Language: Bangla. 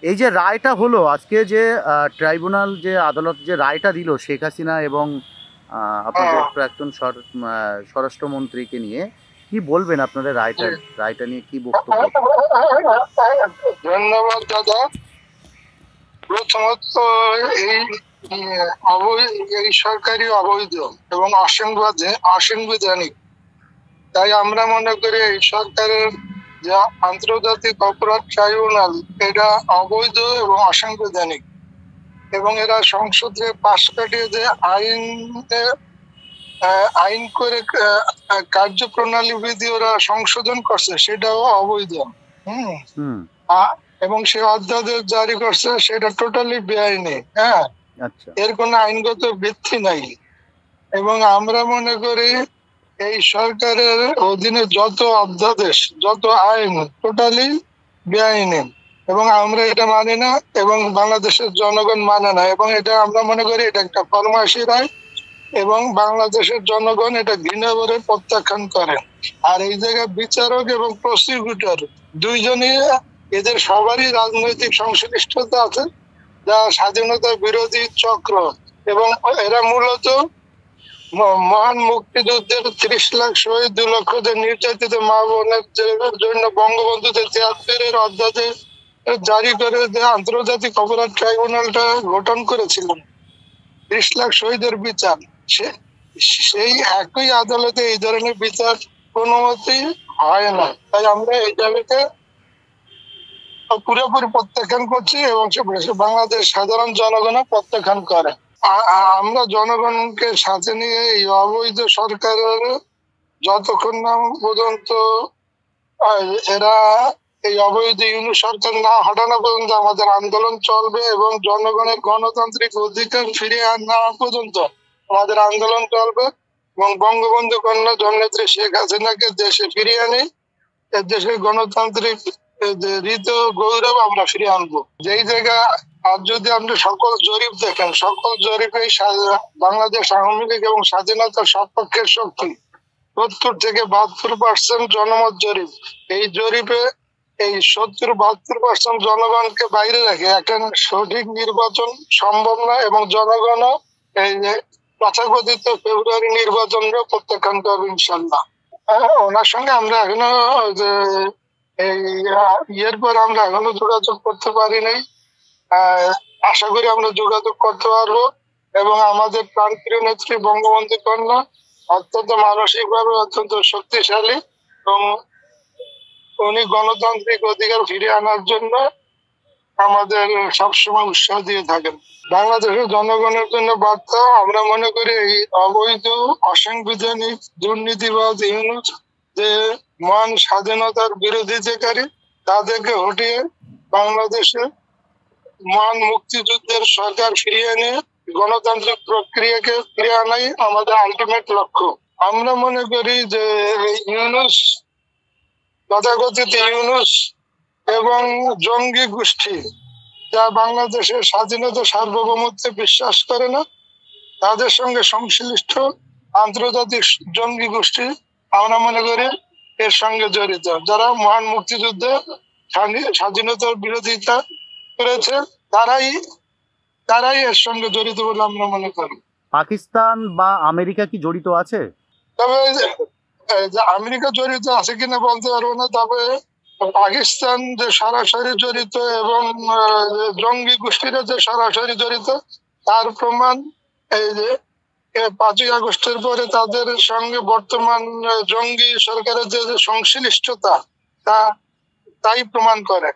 এই যে রায়টা হলো আজকে, যে ট্রাইব্যুনাল যে আদালত যে রায়টা দিল শেখ হাসিনা এবং আপনাদের হ্যাঁ, প্রাক্তন স্বরাষ্ট্রমন্ত্রীকে নিয়ে, কি বলবেন? আপনাদের জি। রায়টা নিয়ে কি বক্তব্য? ধন্যবাদ দাদা। প্রথমত এই এই সরকারি অবৈধ এবং অসাংবিধানিক। তাই আমরা মনে করি এই সরকারের যে আন্তর্জাতিক অপরাধ ট্রাইব্যুনাল, এটা অবৈধ এবং অসাংবিধানিক। এবং এরা সংসদে পাশ কাটিয়ে যে আইন করে কার্যপ্রণালী বিধি ওরা সংশোধন করছে, সেটাও অবৈধ। হম। হুম। এবং সে অধ্যাদেশ জারি করছে, সেটা টোটালি বেআইনি। হ্যাঁ, আচ্ছা। এর কোনো আইনগত ভিত্তি নাই। এবং আমরা মনে করি এই সরকারের অধীনে যত অধ্যাদেশ, যত আইন টোটালি বেআইনি। এবং আমরা এটা মানি না, এবং বাংলাদেশের জনগণ মানে না। এবং এটা আমরা মনে করি এটা একটা ফরমাইশি রায়, এবং বাংলাদেশের জনগণ এটা ঘৃণা করে প্রত্যাখ্যান করে। আর এই জায়গায় বিচারক এবং প্রসিকিউটর দুইজনই, এদের সবারই রাজনৈতিক সংশ্লিষ্টতা আছে, যা স্বাধীনতা বিরোধী চক্র। এবং এরা মূলত মহান মুক্তিযুদ্ধের 30 লাখ শহীদ, 2 লক্ষ নির্যাতিত মা বোনের জন্য বঙ্গবন্ধু 73-এর অধ্যাদেশ জারি করে যে আন্তর্জাতিক অপরাধ ট্রাইব্যুনালটা গঠন করেছিলেন 30 লাখ শহীদের বিচার, সেই একই আদালতে এই ধরনের বিচার কোনো মতেই হয় না। তাই আমরা এই দাবিকে পুরোপুরি প্রত্যাখ্যান করছি, এবং বাংলাদেশ সাধারণ জনগণও প্রত্যাখ্যান করে। আমরা জনগণকে সাথে নিয়ে এই অবৈধ সরকারের যতক্ষণ না পর্যন্ত এরা এই অবৈধ ইউনূস সরকার না হটানো পর্যন্ত আমাদের আন্দোলন চলবে, এবং জনগণের গণতান্ত্রিক অধিকার ফিরিয়ে আনা পর্যন্ত আমাদের আন্দোলন চলবে। এবং বঙ্গবন্ধু কন্যা জননেত্রী শেখ হাসিনাকে দেশে ফিরিয়ে আনি, দেশের গণতান্ত্রিক রীত গৌরব আমরা ফিরিয়ে আনবো। যেই জায়গা, আর যদি আপনি সকল জরিপ দেখেন, সকল জরিপে বাংলাদেশ আওয়ামী লীগ এবং স্বাধীনতার সপক্ষের শক্তি 70 থেকে 72% জনমত জরিপ। এই জরিপে এই 70-72% জনগণকে বাইরে রেখে একটা সঠিক নির্বাচন সম্ভব না, এবং জনগণও এই যে তথাকথিত ফেব্রুয়ারি নির্বাচনকে প্রত্যাখ্যান করবে ইনশাল্লাহ। ওনার সঙ্গে আমরা এখনো যে এই ইয়ের পর আমরা এখনো যোগাযোগ করতে পারি নাই। আশা করি আমরা যোগাযোগ করতে পারবো। এবং আমাদের প্রাণপ্রিয় নেত্রী বঙ্গবন্ধু কন্যা অত্যন্ত মানসিকভাবে অত্যন্ত শক্তিশালী, এবং উনি গণতান্ত্রিক অধিকার ফিরিয়ে আনার জন্য আমাদের সবসময় উৎসাহ দিয়ে থাকেন। বাংলাদেশের জনগণের জন্য বার্তা, আমরা মনে করি এই অবৈধ অসাংবিধানিক দুর্নীতিবাদ ইউনূস যে মহান স্বাধীনতার বিরোধিতাকারী, তাদেরকে হটিয়ে বাংলাদেশের মহান মুক্তিযুদ্ধের সরকার ফিরিয়ে এনে গণতান্ত্রিক প্রক্রিয়াকে ফিরিয়ে আনাই আমাদের আলটিমেট লক্ষ্য। আমরা মনে করি যে ইউনূস, তথাকথিত ইউনূস এবং জঙ্গি গোষ্ঠী, যা বাংলাদেশের স্বাধীনতা সার্বভৌমত্বে বিশ্বাস করে না, তাদের সঙ্গে সংশ্লিষ্ট আন্তর্জাতিক জঙ্গি গোষ্ঠী আমরা মনে করি এর সঙ্গে জড়িত, যারা মহান মুক্তিযুদ্ধে স্বাধীনতার বিরোধিতা করেছে, তারাই তারাই এর সঙ্গে জড়িত বলে আমরা মনে করি। পাকিস্তান বা আমেরিকা কি জড়িত আছে? তবে যে আমেরিকা জড়িত আছে কিনা বলতে পারবো না, তবে পাকিস্তান যে সরাসরি জড়িত এবং জঙ্গি গোষ্ঠীরা যে সরাসরি জড়িত, তার প্রমাণ এই যে 5ই আগস্টের পরে তাদের সঙ্গে বর্তমান জঙ্গি সরকারের যে সংশ্লিষ্টতা, তা তাই প্রমাণ করে।